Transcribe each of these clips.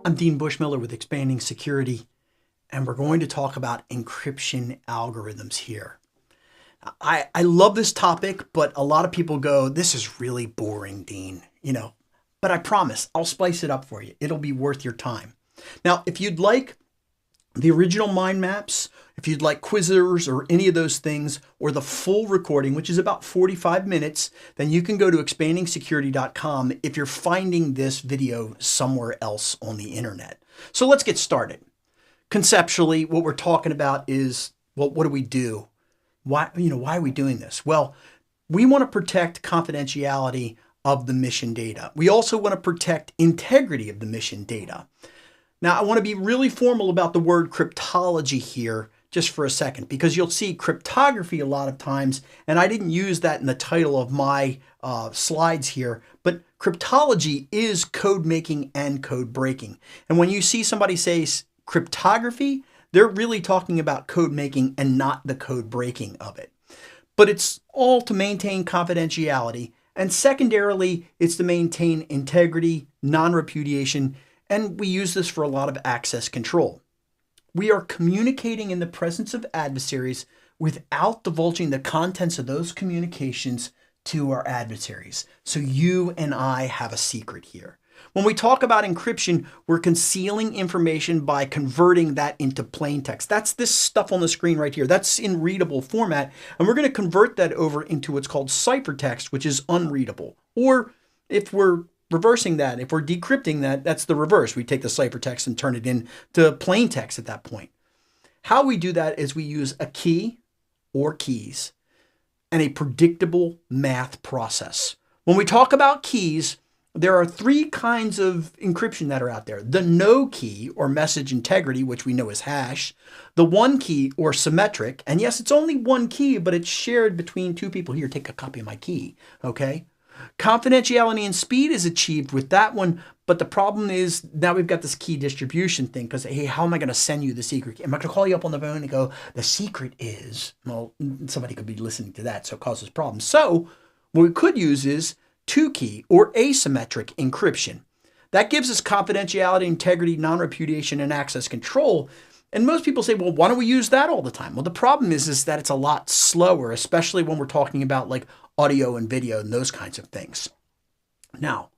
I'm Dean Bushmiller with Expanding Security, and we're going to talk about encryption algorithms here. I love this topic, but a lot of people go, this is really boring, Dean, but I promise I'll spice it up for you. It'll be worth your time. Now, if you'd like the original mind maps, if you'd like quizzers or any of those things, or the full recording, which is about 45 minutes, then you can go to expandingsecurity.com if you're finding this video somewhere else on the internet. So let's get started. Conceptually, what we're talking about is, well, what do we do? Why are we doing this? Well, we want to protect confidentiality of the mission data. We also want to protect integrity of the mission data. Now, I want to be really formal about the word cryptology here just for a second, because you'll see cryptography a lot of times, and I didn't use that in the title of my slides here, but cryptology is code making and code breaking. And when you see somebody say cryptography, they're really talking about code making and not the code breaking of it. But it's all to maintain confidentiality, and secondarily, it's to maintain integrity, non-repudiation, and we use this for a lot of access control. We are communicating in the presence of adversaries without divulging the contents of those communications to our adversaries. So you and I have a secret here. When we talk about encryption, we're concealing information by converting that into plain text. That's this stuff on the screen right here. That's in readable format. And we're going to convert that over into what's called ciphertext, which is unreadable. Or if we're reversing that, if we're decrypting that, that's the reverse. We take the ciphertext and turn it into plain text at that point. How we do that is we use a key or keys and a predictable math process. When we talk about keys, there are three kinds of encryption that are out there. The no key or message integrity, which we know is hash. The one key or symmetric. And yes, it's only one key, but it's shared between two people. Here, take a copy of my key, okay? Confidentiality and speed is achieved with that one, but the problem is now we've got this key distribution thing because, hey, how am I going to send you the secret key? Am I going to call you up on the phone and go, the secret is, well, somebody could be listening to that, so it causes problems. So what we could use is two-key or asymmetric encryption. That gives us confidentiality, integrity, non-repudiation, and access control. And most people say, well, why don't we use that all the time? Well, the problem is that it's a lot slower, especially when we're talking about like audio and video and those kinds of things. Now,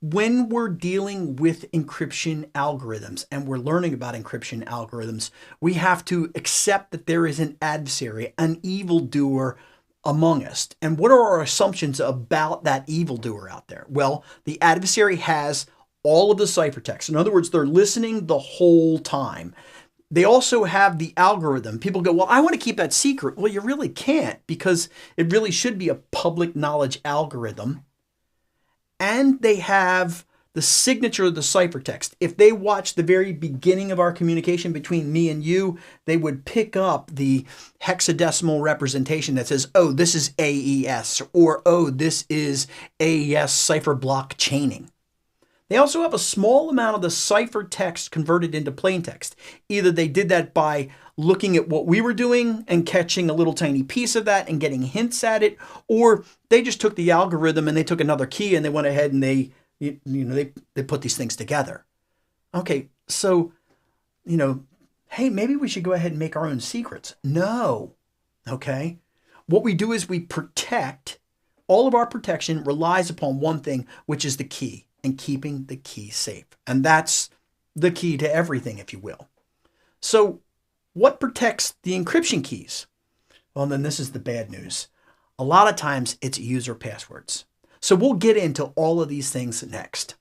when we're dealing with encryption algorithms and we're learning about encryption algorithms, we have to accept that there is an adversary, an evildoer among us. And what are our assumptions about that evildoer out there? Well, the adversary has all of the ciphertext. In other words, they're listening the whole time. They also have the algorithm. People go, well, I want to keep that secret. Well, you really can't, because it really should be a public knowledge algorithm. And they have the signature of the ciphertext. If they watch the very beginning of our communication between me and you, they would pick up the hexadecimal representation that says, oh, this is AES, or oh, this is AES cipher block chaining. They also have a small amount of the ciphertext converted into plain text. Either they did that by looking at what we were doing and catching a little tiny piece of that and getting hints at it, or they just took the algorithm and they took another key and they went ahead and they put these things together. Okay, so, hey, maybe we should go ahead and make our own secrets. No, okay? What we do is we protect, all of our protection relies upon one thing, which is the key, and keeping the key safe. And that's the key to everything, if you will. So what protects the encryption keys? Well, then this is the bad news. A lot of times it's user passwords. So we'll get into all of these things next.